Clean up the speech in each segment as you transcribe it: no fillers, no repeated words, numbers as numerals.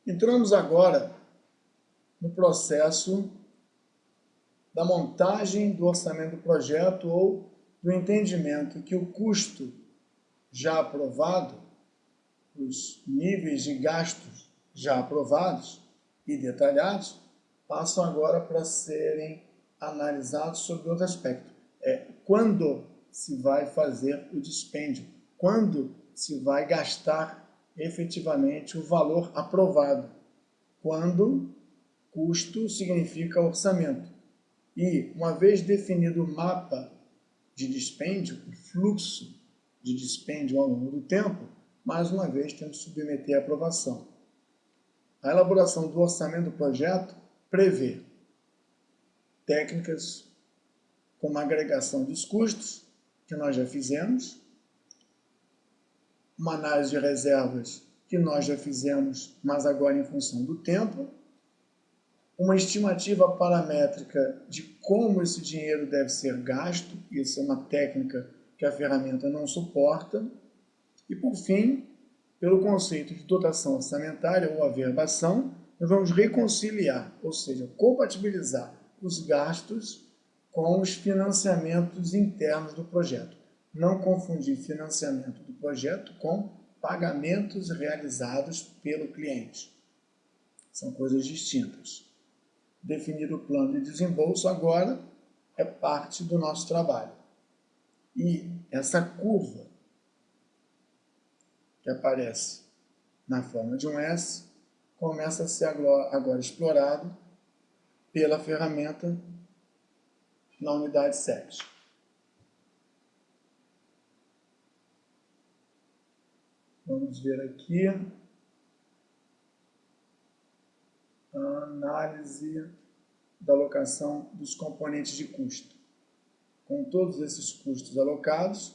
Entramos agora no processo da montagem do orçamento do projeto ou do entendimento que o custo já aprovado, os níveis de gastos já aprovados e detalhados, passam agora para serem analisados sobre outro aspecto. Quando se vai fazer o dispêndio, quando se vai gastar efetivamente o valor aprovado, quando custo significa orçamento. E, uma vez definido o mapa de dispêndio, o fluxo de dispêndio ao longo do tempo, mais uma vez temos que submeter à aprovação. A elaboração do orçamento do projeto prevê técnicas como a agregação dos custos, que nós já fizemos, uma análise de reservas, que nós já fizemos, mas agora em função do tempo, uma estimativa paramétrica de como esse dinheiro deve ser gasto, isso é uma técnica que a ferramenta não suporta, e por fim, pelo conceito de dotação orçamentária ou averbação, nós vamos reconciliar, ou seja, compatibilizar os gastos com os financiamentos internos do projeto. Não confundir financiamento do projeto com pagamentos realizados pelo cliente. São coisas distintas. Definir o plano de desembolso agora é parte do nosso trabalho. E essa curva que aparece na forma de um S começa a ser agora explorado pela ferramenta na unidade 7. Vamos ver aqui a análise da alocação dos componentes de custo. Com todos esses custos alocados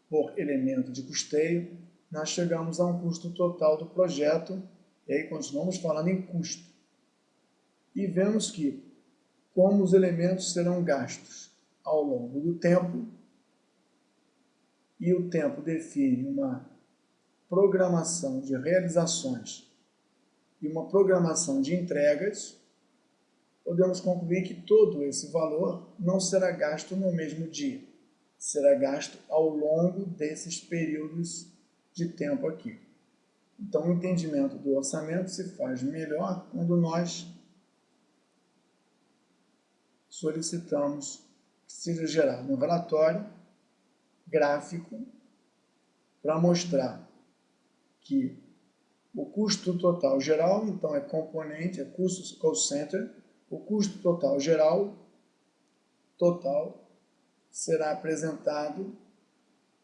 por elemento de custeio, nós chegamos a um custo total do projeto, e aí continuamos falando em custo. E vemos que, como os elementos serão gastos ao longo do tempo, e o tempo define uma programação de realizações e uma programação de entregas, podemos concluir que todo esse valor não será gasto no mesmo dia, será gasto ao longo desses períodos de tempo aqui. Então, o entendimento do orçamento se faz melhor quando nós solicitamos que seja gerado um relatório gráfico para mostrar que o custo total geral, então é componente, é custo cost center, o custo total geral, total, será apresentado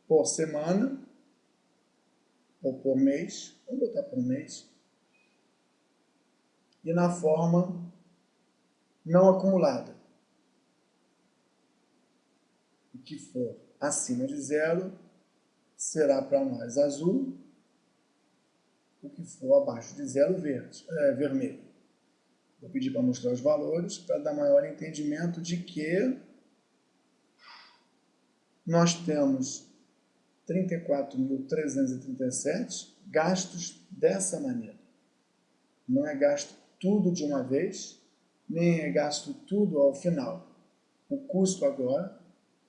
por semana ou por mês, vamos botar por mês, e na forma não acumulada. O que for acima de zero será para nós azul, o que for abaixo de zero vermelho. Vou pedir para mostrar os valores para dar maior entendimento de que nós temos 34.337 gastos dessa maneira. Não é gasto tudo de uma vez, nem é gasto tudo ao final. O custo agora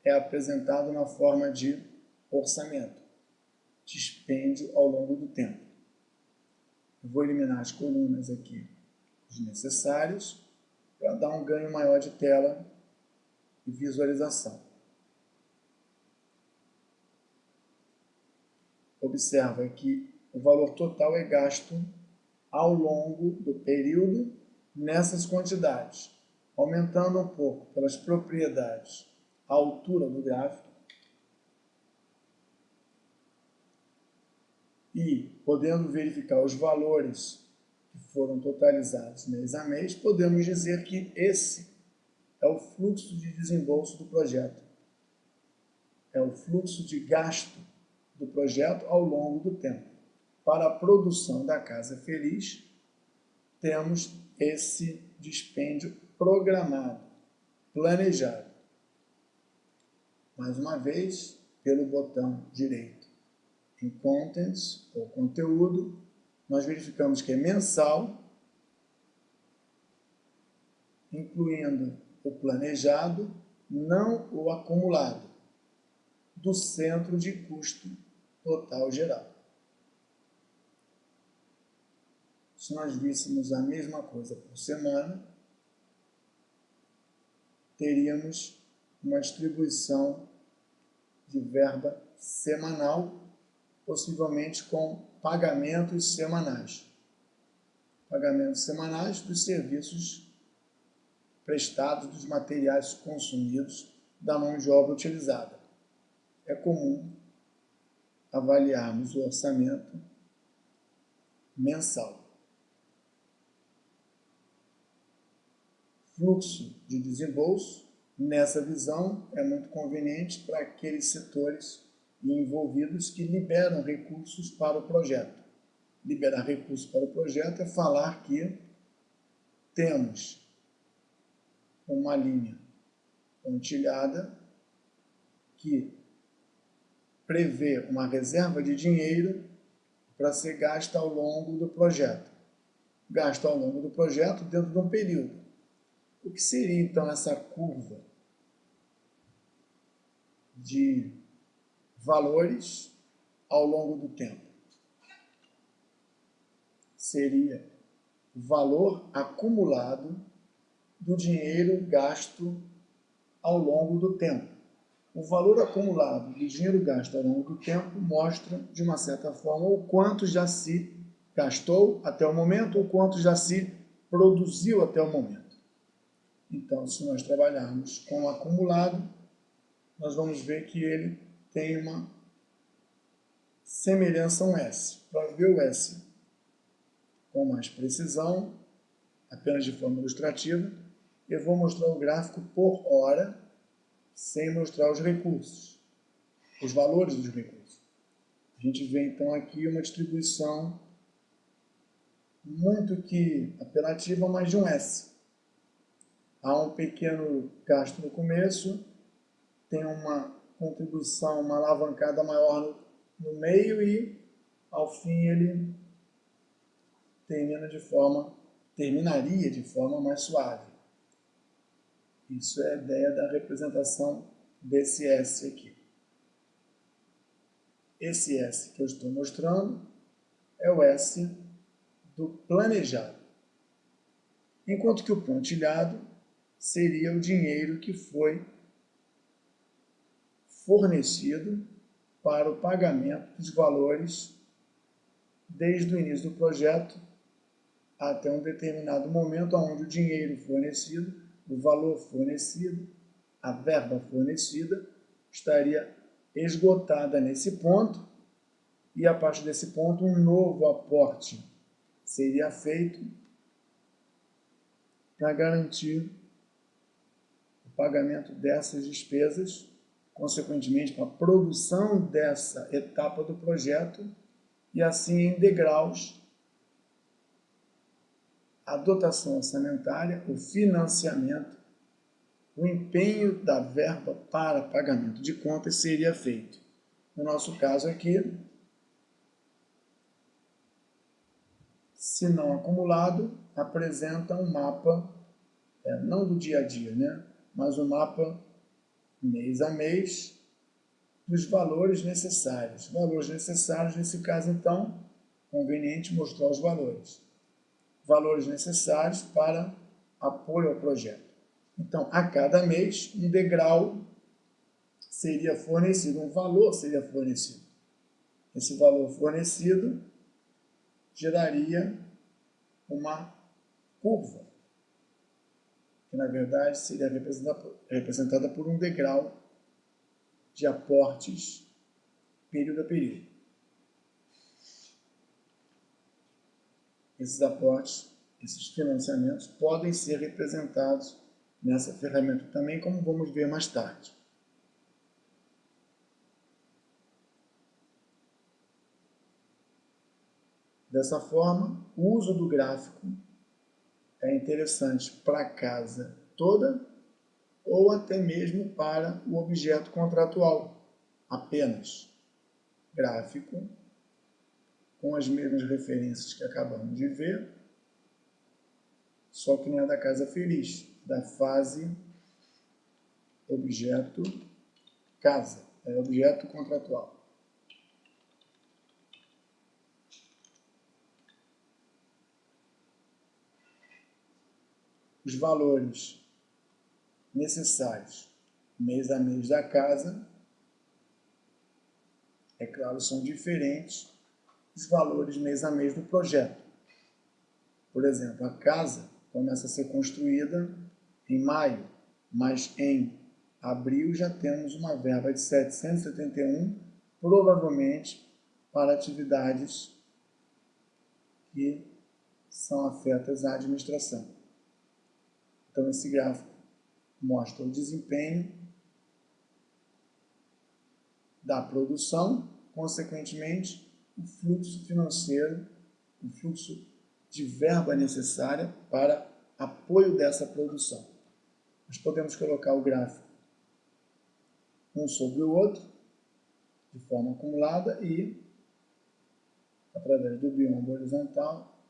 é apresentado na forma de orçamento, dispêndio ao longo do tempo. Eu vou eliminar as colunas aqui desnecessárias para dar um ganho maior de tela e visualização. Observa que o valor total é gasto ao longo do período nessas quantidades, aumentando um pouco pelas propriedades a altura do gráfico e podendo verificar os valores que foram totalizados mês a mês, podemos dizer que esse é o fluxo de desembolso do projeto. É o fluxo de gasto do projeto ao longo do tempo. Para a produção da Casa Feliz, temos esse dispêndio programado, planejado. Mais uma vez, pelo botão direito em Contents, ou Conteúdo, nós verificamos que é mensal, incluindo o planejado, não o acumulado, do centro de custo total geral. Se nós víssemos a mesma coisa por semana, teríamos uma distribuição de verba semanal, possivelmente com pagamentos semanais. Pagamentos semanais dos serviços prestados, dos materiais consumidos, da mão de obra utilizada. É comum avaliarmos o orçamento mensal. Fluxo de desembolso, nessa visão, é muito conveniente para aqueles setores envolvidos que liberam recursos para o projeto. Liberar recursos para o projeto é falar que temos uma linha pontilhada que prevê uma reserva de dinheiro para ser gasta ao longo do projeto. Gasta ao longo do projeto dentro de um período. O que seria então essa curva de valores ao longo do tempo? Seria o valor acumulado do dinheiro gasto ao longo do tempo. O valor acumulado do dinheiro gasto ao longo do tempo mostra, de uma certa forma, o quanto já se gastou até o momento, o quanto já se produziu até o momento. Então, se nós trabalharmos com o acumulado, nós vamos ver que ele tem uma semelhança a um S. Para ver o S com mais precisão, apenas de forma ilustrativa, eu vou mostrar o gráfico por hora, sem mostrar os recursos, os valores dos recursos. A gente vê então aqui uma distribuição muito que apelativa, mas de um S. Há um pequeno gasto no começo, tem uma contribuição, uma alavancada maior no meio e, ao fim, ele terminaria de forma mais suave. Isso é a ideia da representação desse S aqui. Esse S que eu estou mostrando é o S do planejado, enquanto que o pontilhado seria o dinheiro que foi fornecido para o pagamento dos valores desde o início do projeto até um determinado momento onde o dinheiro fornecido, o valor fornecido, a verba fornecida estaria esgotada nesse ponto e a partir desse ponto um novo aporte seria feito para garantir o pagamento dessas despesas, consequentemente para a produção dessa etapa do projeto e assim em degraus a dotação orçamentária, o financiamento, o empenho da verba para pagamento de contas seria feito. No nosso caso aqui, se não acumulado, apresenta um mapa, não do dia a dia, né? Mas um mapa mês a mês dos valores necessários. Valores necessários, nesse caso, então, conveniente mostrar os valores. Valores necessários para apoio ao projeto. Então, a cada mês, um degrau seria fornecido, um valor seria fornecido. Esse valor fornecido geraria uma curva, que na verdade seria representada por um degrau de aportes período a período. Esses aportes, esses financiamentos podem ser representados nessa ferramenta também, como vamos ver mais tarde. Dessa forma, o uso do gráfico é interessante para a casa toda ou até mesmo para o objeto contratual. Apenas gráfico com as mesmas referências que acabamos de ver, só que não é da casa feliz, da fase objeto casa, é objeto contratual. Os valores necessários mês a mês da casa, é claro, são diferentes dos valores mês a mês do projeto. Por exemplo, a casa começa a ser construída em maio, mas em abril já temos uma verba de 771, provavelmente para atividades que são afetas à administração. Então, esse gráfico mostra o desempenho da produção, consequentemente, o fluxo financeiro, o fluxo de verba necessária para apoio dessa produção. Nós podemos colocar o gráfico um sobre o outro, de forma acumulada, e, através do biombo horizontal,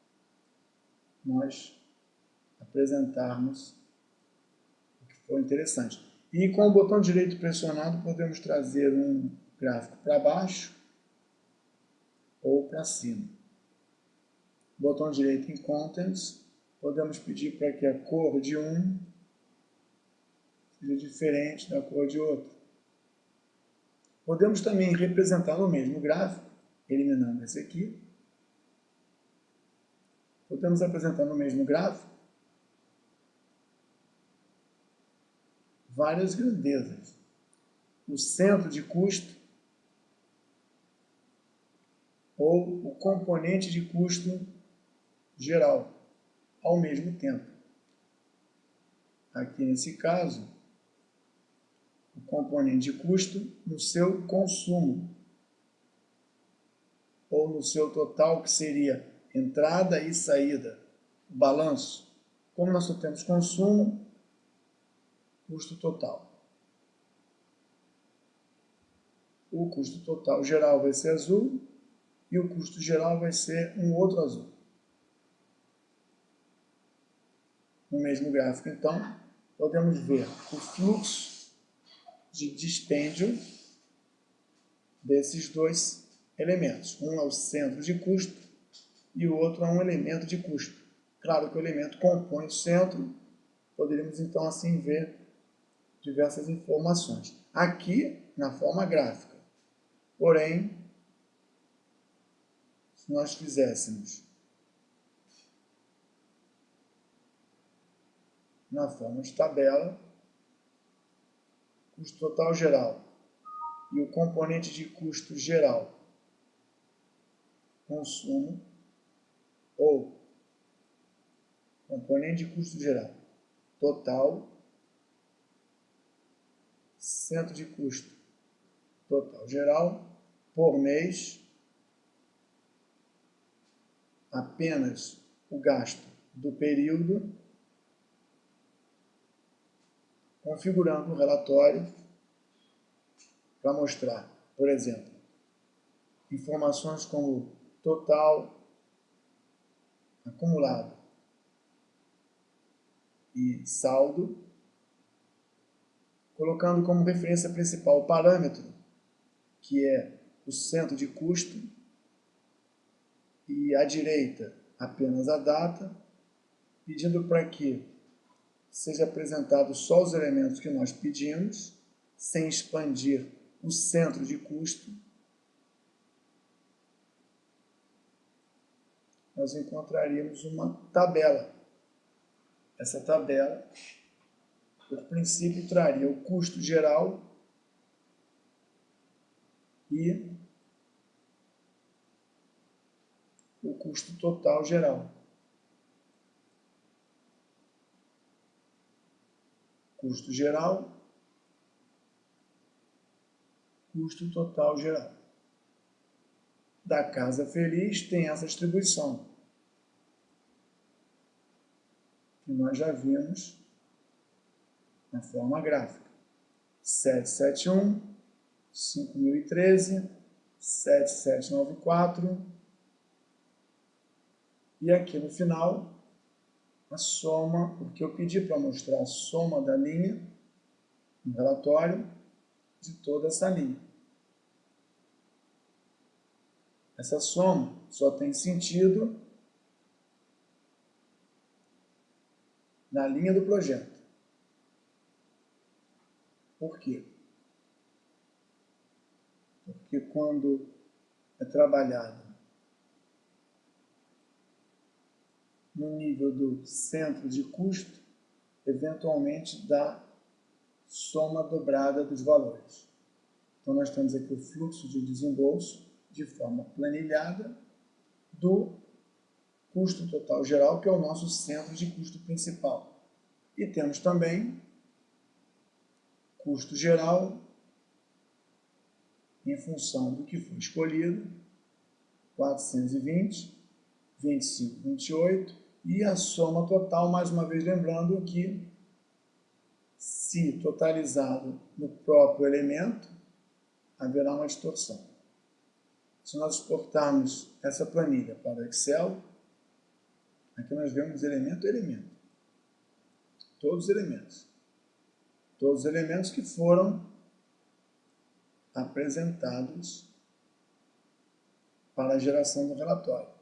nós apresentarmos o que for interessante. E com o botão direito pressionado, podemos trazer um gráfico para baixo ou para cima. Botão direito em Contents, podemos pedir para que a cor de um seja diferente da cor de outro. Podemos também representar no mesmo gráfico, eliminando esse aqui. Podemos apresentar no mesmo gráfico várias grandezas. O centro de custo ou o componente de custo geral, ao mesmo tempo. Aqui nesse caso, o componente de custo no seu consumo, ou no seu total, que seria entrada e saída, balanço. Como nós só temos consumo, custo total. O custo total geral vai ser azul e o custo geral vai ser um outro azul. No mesmo gráfico, então, podemos ver o fluxo de dispêndio desses dois elementos. Um é o centro de custo e o outro é um elemento de custo. Claro que o elemento compõe o centro, poderíamos então assim ver diversas informações. Aqui, na forma gráfica. Porém, se nós fizéssemos na forma de tabela, custo total geral e o componente de custo geral, consumo, ou componente de custo geral, total, centro de custo, total geral, por mês, apenas o gasto do período, configurando o relatório para mostrar, por exemplo, informações como total, acumulado e saldo, colocando como referência principal o parâmetro, que é o centro de custo, e à direita apenas a data, pedindo para que seja apresentado só os elementos que nós pedimos, sem expandir o centro de custo. Nós encontraríamos uma tabela. Essa tabela, por princípio, traria o custo geral e o custo total geral. Custo geral, custo total geral. Da Casa Feliz tem essa distribuição, que nós já vimos na forma gráfica. 771, 5.013, 7794, E aqui no final, a soma, porque eu pedi para mostrar a soma da linha no relatório de toda essa linha. Essa soma só tem sentido na linha do projeto. Por quê? Porque quando é trabalhado no nível do centro de custo, eventualmente dá soma dobrada dos valores. Então, nós temos aqui o fluxo de desembolso de forma planilhada do custo total geral, que é o nosso centro de custo principal. E temos também custo geral em função do que foi escolhido, 420, 25, 28, e a soma total, mais uma vez lembrando que, se totalizado no próprio elemento, haverá uma distorção. Se nós exportarmos essa planilha para o Excel, aqui nós vemos elemento a elemento. Todos os elementos. Todos os elementos que foram apresentados para a geração do relatório.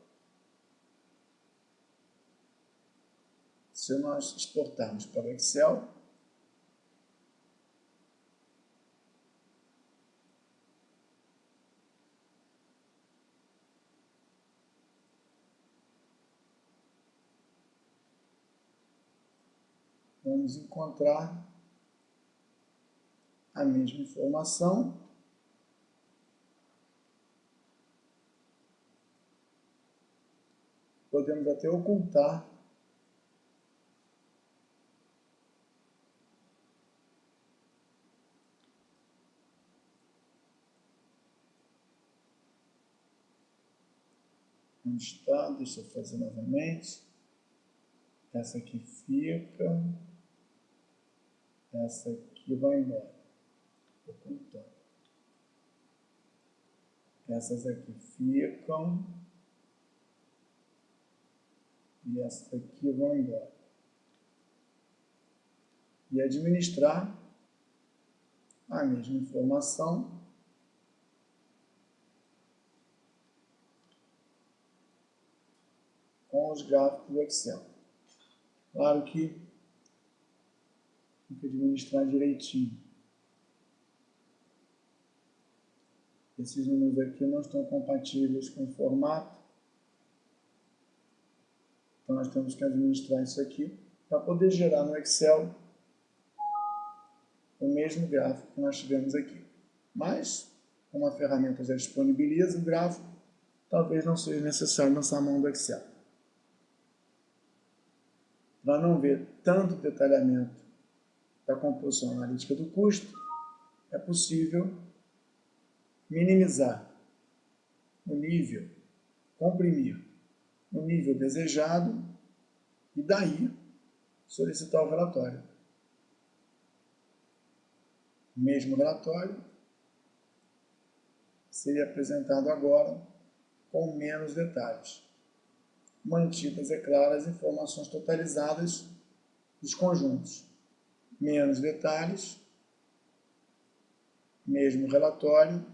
Se nós exportarmos para o Excel, vamos encontrar a mesma informação, podemos até ocultar onde está, deixa eu fazer novamente, essa aqui fica, essa aqui vai embora, ocultando. Essas aqui ficam, e essas aqui vão embora. E administrar a mesma informação com os gráficos do Excel. Claro que tem que administrar direitinho. Esses números aqui não estão compatíveis com o formato. Então, nós temos que administrar isso aqui para poder gerar no Excel o mesmo gráfico que nós tivemos aqui. Mas, como a ferramenta já disponibiliza o gráfico, talvez não seja necessário lançar a mão do Excel. Para não ver tanto detalhamento da composição analítica do custo, é possível minimizar o nível, comprimir o nível desejado e daí solicitar o relatório. O mesmo relatório seria apresentado agora com menos detalhes, mantidas, é claro, as informações totalizadas dos conjuntos. Menos detalhes, mesmo relatório,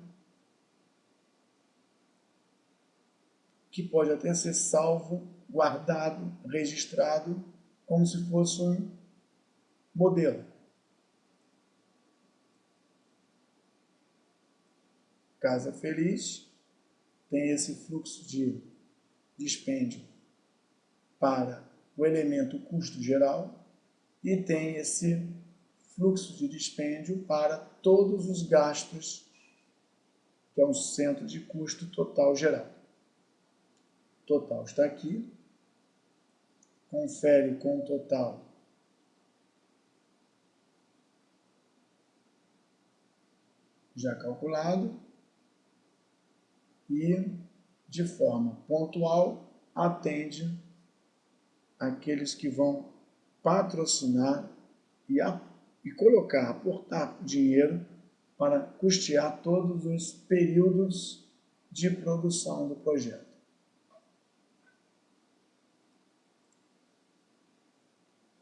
que pode até ser salvo, guardado, registrado, como se fosse um modelo. Casa Feliz tem esse fluxo de dispêndio para o elemento custo geral e tem esse fluxo de dispêndio para todos os gastos, que é o centro de custo total geral. Total está aqui, confere com o total já calculado e, de forma pontual, atende aqueles que vão patrocinar e colocar, aportar dinheiro para custear todos os períodos de produção do projeto.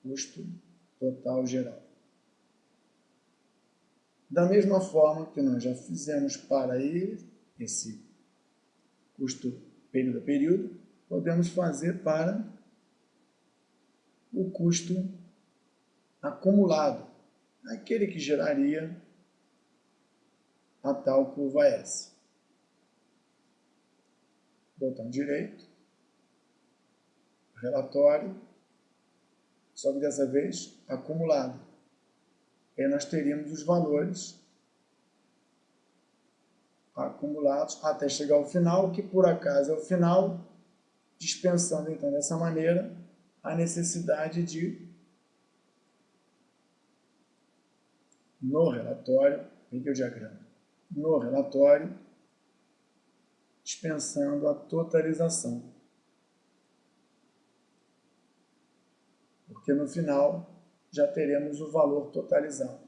custo total geral. Da mesma forma que nós já fizemos para esse custo período a período, podemos fazer para o custo acumulado, aquele que geraria a tal curva S. Botão direito, relatório, só que dessa vez acumulado. Aí nós teríamos os valores acumulados até chegar ao final, que por acaso é o final, dispensando então dessa maneira a necessidade de, no relatório, peguei o diagrama, no relatório, dispensando a totalização. Porque no final já teremos o valor totalizado.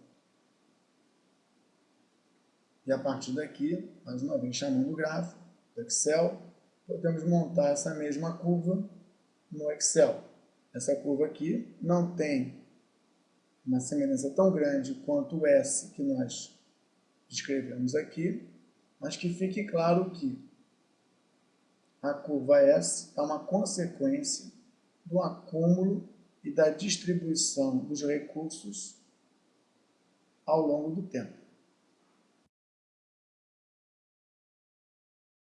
E a partir daqui, mais uma vez chamando o gráfico do Excel, podemos montar essa mesma curva no Excel. Essa curva aqui não tem uma semelhança tão grande quanto o S que nós descrevemos aqui, mas que fique claro que a curva S é uma consequência do acúmulo e da distribuição dos recursos ao longo do tempo.